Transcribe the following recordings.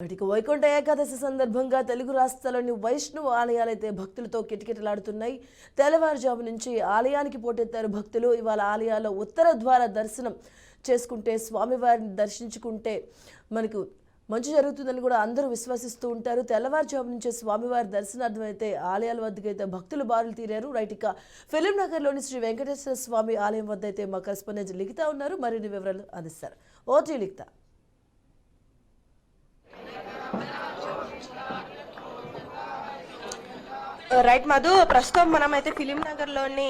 ఇక వైకుంఠ ఏకాదశి సందర్భంగా తెలుగు రాష్ట్రాల్లోని వైష్ణవ ఆలయాలైతే భక్తులతో కిటకిటలాడుతున్నాయి. తెల్లవారుజాము నుంచి ఆలయానికి పోటెత్తారు భక్తులు. ఇవాళ ఆలయాల్లో ఉత్తర ద్వార దర్శనం చేసుకుంటే, స్వామివారిని దర్శించుకుంటే మనకు మంచి జరుగుతుందని కూడా అందరూ విశ్వసిస్తూ ఉంటారు. తెల్లవారుజాము నుంచే స్వామివారి దర్శనార్థం అయితే ఆలయాల వద్దకైతే భక్తులు బారులు తీరారు. రైట్, ఇక ఫిలిం నగర్లోని శ్రీ వెంకటేశ్వర స్వామి ఆలయం వద్ద అయితే మా కరెస్పాండెంట్ లిఖిత ఉన్నారు. మరిన్ని వివరాలు అందిస్తారు. ఓటీ లిఖిత. రైట్ మధు, ప్రస్తుతం మనమైతే ఫిలిం నగర్ లోని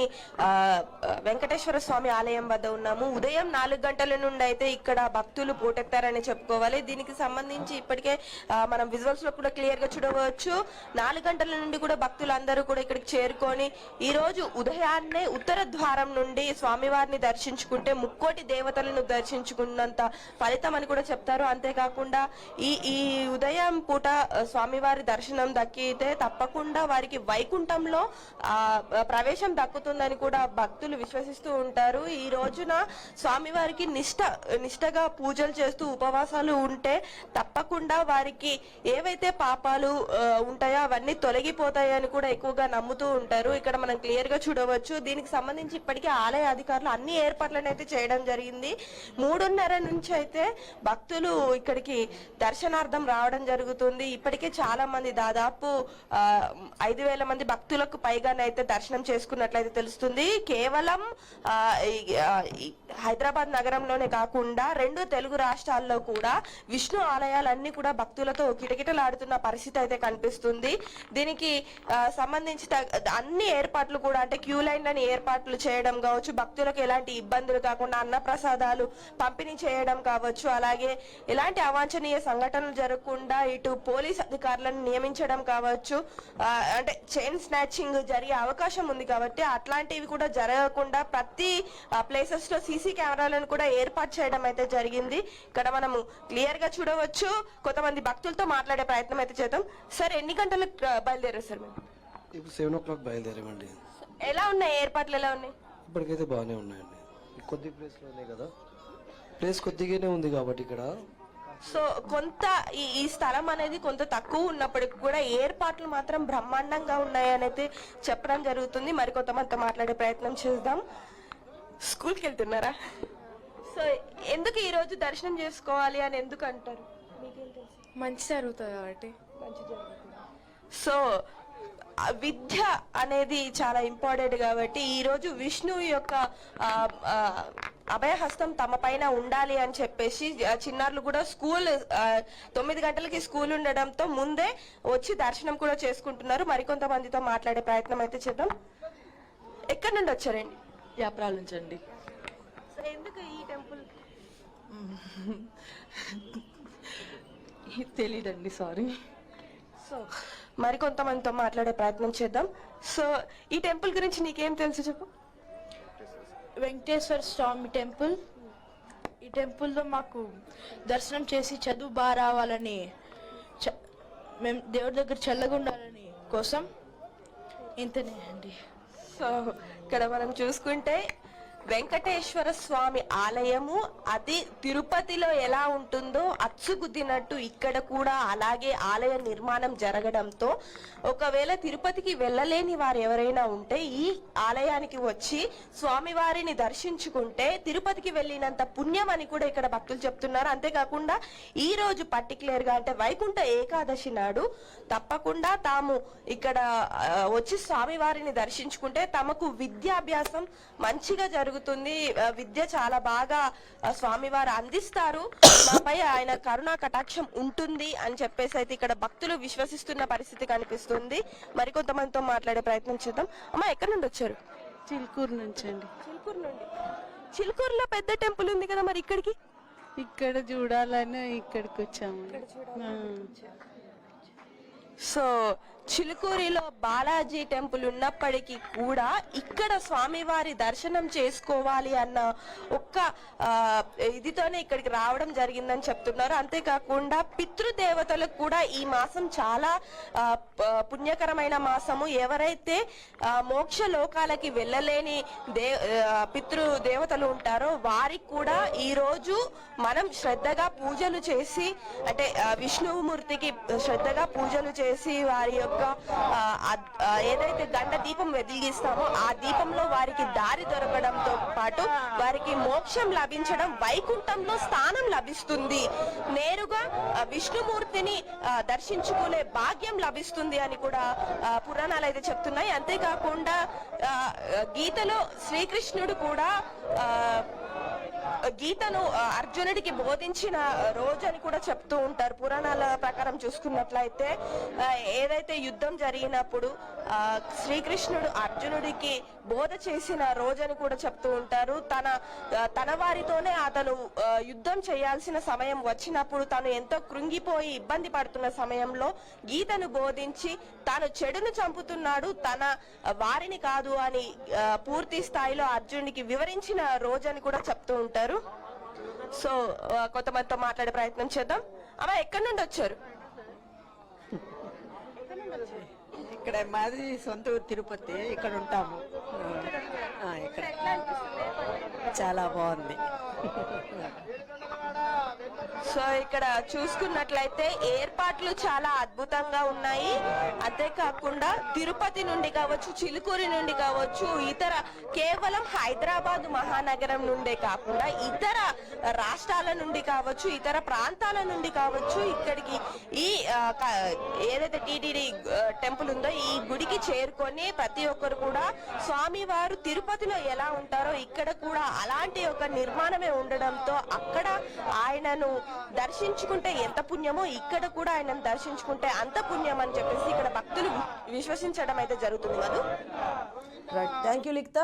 వెంకటేశ్వర స్వామి ఆలయం వద్ద ఉన్నాము. ఉదయం 4 గంటల నుండి అయితే ఇక్కడ భక్తులు పోటెత్తారని చెప్పుకోవాలి. దీనికి సంబంధించి ఇప్పటికే మనం విజువల్స్ లో కూడా క్లియర్ గా చూడవచ్చు. 4 గంటల నుండి కూడా భక్తులు అందరూ కూడా ఇక్కడికి చేరుకొని ఈ రోజు ఉదయాన్నే ఉత్తర ద్వారం నుండి స్వామివారిని దర్శించుకుంటే ముక్కోటి దేవతలను దర్శించుకున్నంత ఫలితం అని కూడా చెప్తారు. అంతేకాకుండా ఈ ఉదయం పూట స్వామివారి దర్శనం దక్కితే తప్పకుండా వారికి వైకుంఠంలో ప్రవేశం దక్కుతుందని కూడా భక్తులు విశ్వసిస్తూ ఉంటారు. ఈ రోజున స్వామివారికి నిష్టగా పూజలు చేస్తూ ఉపవాసాలు ఉంటే తప్పకుండా వారికి ఏవైతే పాపాలు ఉంటాయో అవన్నీ తొలగిపోతాయని కూడా ఎక్కువగా నమ్ముతూ ఉంటారు. ఇక్కడ మనం క్లియర్ గా చూడవచ్చు. దీనికి సంబంధించి ఇప్పటికే ఆలయ అధికారులు అన్ని ఏర్పాట్లను అయితే చేయడం జరిగింది. 3:30 నుంచి అయితే భక్తులు ఇక్కడికి దర్శనార్థం రావడం జరుగుతుంది. ఇప్పటికే చాలా మంది, దాదాపు 5,000 మంది భక్తులకు పైగానైతే దర్శనం చేసుకున్నట్లయితే తెలుస్తుంది. కేవలం హైదరాబాద్ నగరంలోనే కాకుండా 2 తెలుగు రాష్ట్రాల్లో కూడా విష్ణు ఆలయాలన్నీ కూడా భక్తులతో కిటకిటలాడుతున్న పరిస్థితి అయితే కనిపిస్తుంది. దీనికి సంబంధించి అన్ని ఏర్పాట్లు కూడా, అంటే క్యూ లైన్లని ఏర్పాట్లు చేయడం కావచ్చు, భక్తులకు ఎలాంటి ఇబ్బందులు కాకుండా అన్నప్రసాదాలు పంపిణీ చేయడం కావచ్చు, అలాగే ఎలాంటి అవాంఛనీయ సంఘటనలు జరగకుండా ఇటు పోలీస్ అధికారులను నియమించడం కావచ్చు, అంటే చైన్ స్నాచింగ్ జరిగే అవకాశం ఉంది కాబట్టి అట్లాంటివి కూడా జరగకుండా ప్రతి ప్లేసెస్ లో సీసీ కెమెరాలను కూడా ఏర్పాటు చేయడం అయితే జరిగింది. ఇక్కడ మనము క్లియర్ గా చూడవచ్చు. కొంతమంది భక్తులతో మాట్లాడే ప్రయత్నం అయితే చేద్దాం. సార్, ఎన్ని గంటలకు బయలుదేరారు సార్? మేము ఇప్పుడు 7 o'clock బయలుదేరామండి. ఎలా ఉన్నాయి ఏర్పాట్లు? ఎలా ఉన్నాయి? ఇప్పటికైతే బాగానే ఉన్నాయండి. కొద్ది ప్లేస్లో ఉన్నాయి కదా, ప్లేస్ కొద్దిగానే ఉంది కాబట్టి ఇక్కడ. సో కొంత ఈ స్థలం అనేది కొంత తక్కువ ఉన్నప్పటికీ కూడా ఏర్పాట్లు మాత్రం బ్రహ్మాండంగా ఉన్నాయని అయితే చెప్పడం జరుగుతుంది. మరి కొంతమందితో మాట్లాడే ప్రయత్నం చేద్దాం. స్కూల్కి వెళ్తున్నారా? సో ఎందుకు ఈ రోజు దర్శనం చేసుకోవాలి అని ఎందుకు అంటారు? మీకేం తెలుసు? మంచి జరుగుతుంది కాబట్టి. మంచి జరుగుతుంది. సో విద్య అనేది చాలా ఇంపార్టెంట్ కాబట్టి ఈ రోజు విష్ణువు యొక్క అభయహస్తం తమ పైన ఉండాలి అని చెప్పేసి చిన్నారులు కూడా 9 గంటలకి స్కూల్ ఉండడంతో ముందే వచ్చి దర్శనం కూడా చేసుకుంటున్నారు. మరికొంతమందితో మాట్లాడే ప్రయత్నం అయితే చేద్దాం. ఎక్కడి నుండి వచ్చారండి? యాప్రాల నుంచి అండి. సో ఎందుకు ఈ టెంపుల్? తెలీదండి, సారీ. సో మరికొంతమందితో మాట్లాడే ప్రయత్నం చేద్దాం. సో ఈ టెంపుల్ గురించి నీకేం తెలుసు చెప్పు. వెంకటేశ్వర స్వామి టెంపుల్. ఈ టెంపుల్లో మాకు దర్శనం చేసి చదువు బాగా రావాలని, మేము దేవుడి దగ్గర చల్లగా ఉండాలని కోసం ఇంతనే అండి. సో ఇక్కడ మనం చూసుకుంటే వెంకటేశ్వర స్వామి ఆలయము అది తిరుపతిలో ఎలా ఉంటుందో అచ్చుగుద్దినట్టు ఇక్కడ కూడా అలాగే ఆలయ నిర్మాణం జరగడంతో ఒకవేళ తిరుపతికి వెళ్ళలేని వారు ఎవరైనా ఉంటే ఈ ఆలయానికి వచ్చి స్వామివారిని దర్శించుకుంటే తిరుపతికి వెళ్ళినంత పుణ్యం అని కూడా ఇక్కడ భక్తులు చెప్తున్నారు. అంతేకాకుండా ఈ రోజు పర్టికులర్ గా, అంటే వైకుంఠ ఏకాదశి నాడు తప్పకుండా తాము ఇక్కడ వచ్చి స్వామివారిని దర్శించుకుంటే తమకు విద్యాభ్యాసం మంచిగా జరుగుతుంది, విద్య చాలా బాగా స్వామివారు అందిస్తారు, మాపై ఆయన కరుణా కటాక్షం ఉంటుంది అని చెప్పేసి అయితే ఇక్కడ భక్తులు విశ్వసిస్తున్న పరిస్థితి కనిపిస్తుంది. మరికొంతమందితో మాట్లాడే ప్రయత్నం చేద్దాం. అమ్మ, ఎక్కడి నుండి వచ్చారు? చిలుకూరు నుంచి అండి. చిలుకూరు నుండి. చిలుకూరులో పెద్ద టెంపుల్ ఉంది కదా, మరి ఇక్కడికి? ఇక్కడ చూడాలని ఇక్కడికి వచ్చాము. సో చిలుకూరిలో బాలాజీ టెంపుల్ ఉన్నప్పటికీ కూడా ఇక్కడ స్వామివారి దర్శనం చేసుకోవాలి అన్న ఒక్క ఇదితోనే ఇక్కడికి రావడం జరిగిందని చెప్తున్నారు. అంతేకాకుండా పితృదేవతలకు కూడా ఈ మాసం చాలా పుణ్యకరమైన మాసము. ఎవరైతే మోక్ష లోకాలకి వెళ్ళలేని పితృదేవతలు ఉంటారో వారికి కూడా ఈ రోజు మనం శ్రద్ధగా పూజలు చేసి, అంటే విష్ణుమూర్తికి శ్రద్ధగా పూజలు చేసి వారి యొక్క ఏదైతే గండ దీపం వెలిగిస్తామో ఆ దీపంలో వారికి దారి దొరకడంతో పాటు వారికి మోక్షం లభించడం, వైకుంఠంలో స్థానం లభిస్తుంది, నేరుగా విష్ణుమూర్తిని దర్శించుకునే భాగ్యం లభిస్తుంది అని కూడా పురాణాలు అయితే చెప్తున్నాయి. అంతేకాకుండా గీతలో శ్రీకృష్ణుడు కూడా గీతను అర్జునుడికి బోధించిన రోజు అని కూడా చెప్తూ ఉంటారు. పురాణాల ప్రకారం చూసుకున్నట్లయితే ఏదైతే యుద్ధం జరిగినప్పుడు శ్రీకృష్ణుడు అర్జునుడికి బోధ చేసిన రోజు అని కూడా చెప్తూ ఉంటారు. తన వారితోనే అతను యుద్ధం చేయాల్సిన సమయం వచ్చినప్పుడు తను ఎంతో కృంగిపోయి ఇబ్బంది పడుతున్న సమయంలో గీతను బోధించి తాను చెడును చంపుతున్నాడు, తన వారిని కాదు అని పూర్తి స్థాయిలో అర్జునుడికి వివరించిన రోజు అని కూడా చెప్తూ ఉంటారు. సో కొంతమందితో మాట్లాడే ప్రయత్నం చేద్దాం. అమ్మ, ఎక్కడి నుండి వచ్చారు? ఇక్కడ మాది సొంత ఊరు తిరుపతి, ఇక్కడ ఉంటాము. ఇక్కడ చాలా బాగుంది. సో ఇక్కడ చూసుకున్నట్లయితే ఏర్పాట్లు చాలా అద్భుతంగా ఉన్నాయి. అంతేకాకుండా తిరుపతి నుండి కావచ్చు, చిలుకూరి నుండి కావచ్చు, ఇతర కేవలం హైదరాబాద్ మహానగరం నుండే కాకుండా ఇతర రాష్ట్రాల నుండి కావచ్చు, ఇతర ప్రాంతాల నుండి కావచ్చు, ఇక్కడికి ఈ ఏదైతే టీటీడీ టెంపుల్ ఉందో ఈ గుడికి చేరుకొని ప్రతి ఒక్కరు కూడా స్వామివారు తిరుపతిలో ఎలా ఉంటారో ఇక్కడ కూడా అలాంటి ఒక నిర్మాణమే ఉండడంతో అక్కడ ఆయనను దర్శించుకుంటే ఎంత పుణ్యమో ఇక్కడ కూడా ఆయనను దర్శించుకుంటే అంత పుణ్యం అని చెప్పేసి ఇక్కడ భక్తులు విశ్వసించడం అయితే జరుగుతుంది కదా. Right, thank you Likhita.